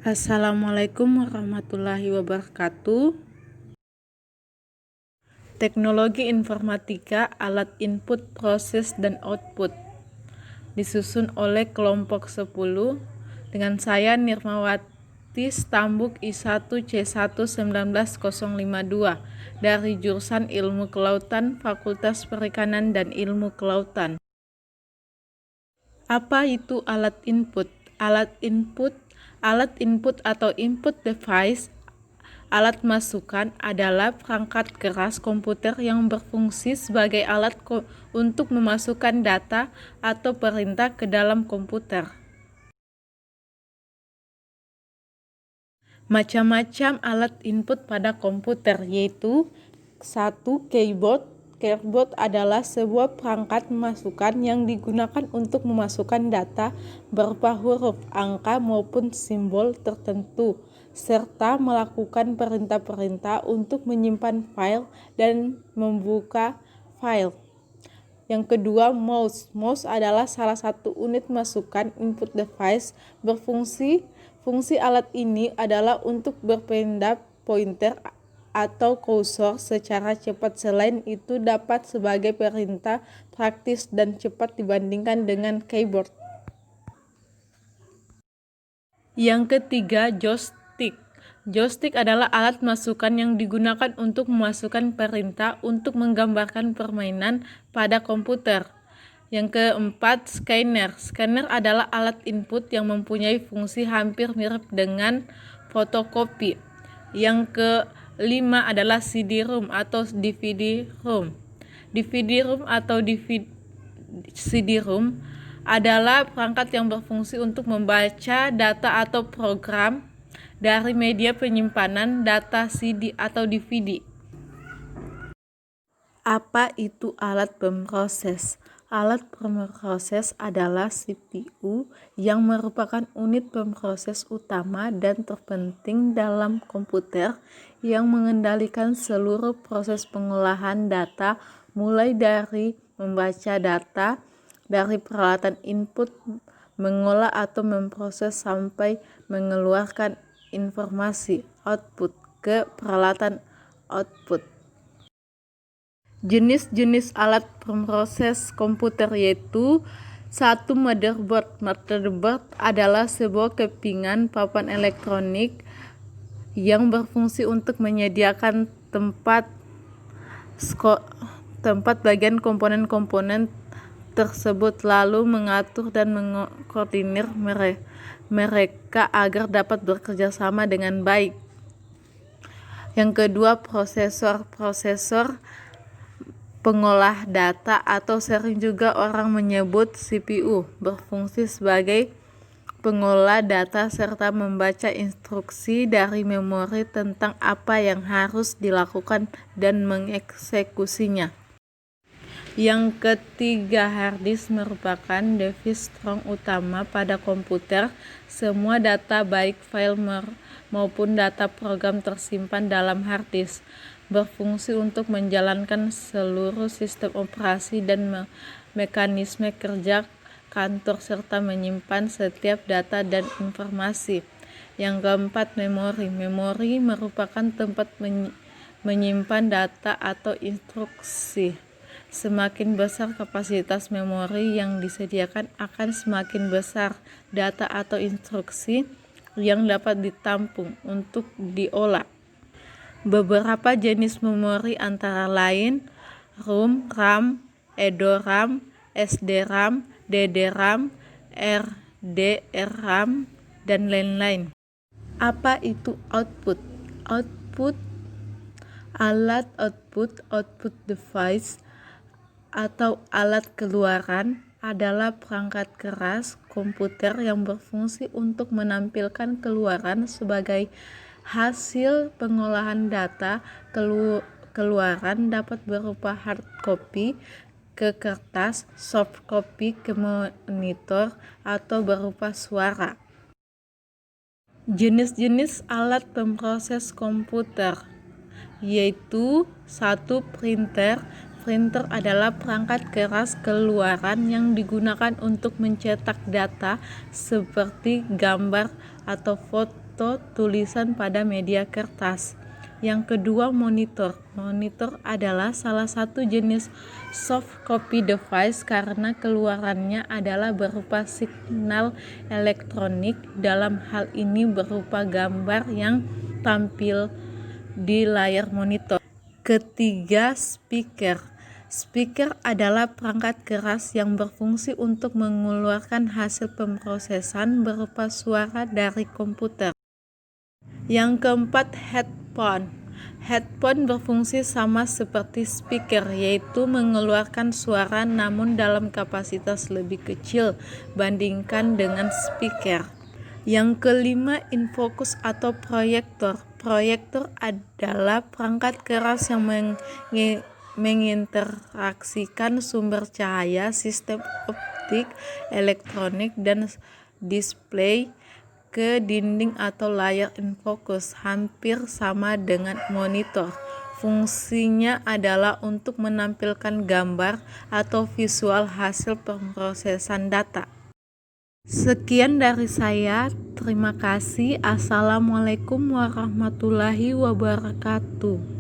Assalamualaikum warahmatullahi wabarakatuh. Teknologi informatika, alat input, proses, dan output. Disusun oleh kelompok 10 dengan saya Nirmawati Stambuk I1C1 19052 dari jurusan Ilmu Kelautan, Fakultas Perikanan dan Ilmu Kelautan. Apa itu alat input? Alat input atau input device, alat masukan, adalah perangkat keras komputer yang berfungsi sebagai alat untuk memasukkan data atau perintah ke dalam komputer. Macam-macam alat input pada komputer yaitu 1. Keyboard. Keyboard adalah sebuah perangkat masukan yang digunakan untuk memasukkan data berupa huruf, angka, maupun simbol tertentu, serta melakukan perintah-perintah untuk menyimpan file dan membuka file. Yang kedua, mouse. Mouse adalah salah satu unit masukan input device Fungsi alat ini adalah untuk berpindah pointer atau kursor secara cepat. Selain itu dapat sebagai perintah praktis dan cepat dibandingkan dengan keyboard. Yang ketiga, joystick. Joystick adalah alat masukan yang digunakan untuk memasukkan perintah untuk menggambarkan permainan pada komputer. Yang keempat, scanner. Scanner adalah alat input yang mempunyai fungsi hampir mirip dengan fotokopi. Yang kelima adalah CD-ROM atau DVD-ROM. DVD-ROM atau CD-ROM adalah perangkat yang berfungsi untuk membaca data atau program dari media penyimpanan data CD atau DVD. Apa itu alat pemroses? Alat pemroses adalah CPU yang merupakan unit pemroses utama dan terpenting dalam komputer yang mengendalikan seluruh proses pengolahan data, mulai dari membaca data dari peralatan input, mengolah atau memproses sampai mengeluarkan informasi output ke peralatan output. Jenis-jenis alat pemroses komputer yaitu 1. Motherboard. Motherboard adalah sebuah kepingan papan elektronik yang berfungsi untuk menyediakan tempat bagian komponen-komponen tersebut, lalu mengatur dan mengkoordinir mereka agar dapat bekerja sama dengan baik. Yang kedua, prosesor. Prosesor pengolah data atau sering juga orang menyebut CPU, berfungsi sebagai pengolah data serta membaca instruksi dari memori tentang apa yang harus dilakukan dan mengeksekusinya. Yang ketiga, hard disk merupakan device strong utama pada komputer. Semua data baik file maupun data program tersimpan dalam hard disk, berfungsi untuk menjalankan seluruh sistem operasi dan mekanisme kerja kantor serta menyimpan setiap data dan informasi. Yang keempat, memori. Memori merupakan tempat menyimpan data atau instruksi. Semakin besar kapasitas memori yang disediakan, akan semakin besar data atau instruksi yang dapat ditampung untuk diolah. Beberapa jenis memori antara lain ROM, RAM, EDORAM, SDRAM, DDRAM, RDRAM, dan lain-lain. Apa itu output? Output device atau alat keluaran adalah perangkat keras komputer yang berfungsi untuk menampilkan keluaran sebagai hasil pengolahan data. Keluaran dapat berupa hard copy ke kertas, soft copy ke monitor, atau berupa suara. Jenis-jenis alat pemroses komputer yaitu 1. Printer. Printer adalah perangkat keras keluaran yang digunakan untuk mencetak data seperti gambar atau foto atau tulisan pada media kertas. Yang kedua, monitor. Monitor adalah salah satu jenis soft copy device karena keluarannya adalah berupa signal elektronik, dalam hal ini berupa gambar yang tampil di layar monitor. Ketiga, speaker. Speaker adalah perangkat keras yang berfungsi untuk mengeluarkan hasil pemrosesan berupa suara dari komputer. Yang keempat, headphone. Headphone berfungsi sama seperti speaker, yaitu mengeluarkan suara namun dalam kapasitas lebih kecil bandingkan dengan speaker. Yang kelima, infocus atau proyektor. Proyektor adalah perangkat keras yang menginteraksikan sumber cahaya, sistem optik, elektronik, dan display ke dinding atau layar infocus, hampir sama dengan monitor. Fungsinya adalah untuk menampilkan gambar atau visual hasil pemrosesan data. Sekian dari saya, terima kasih. Assalamualaikum warahmatullahi wabarakatuh.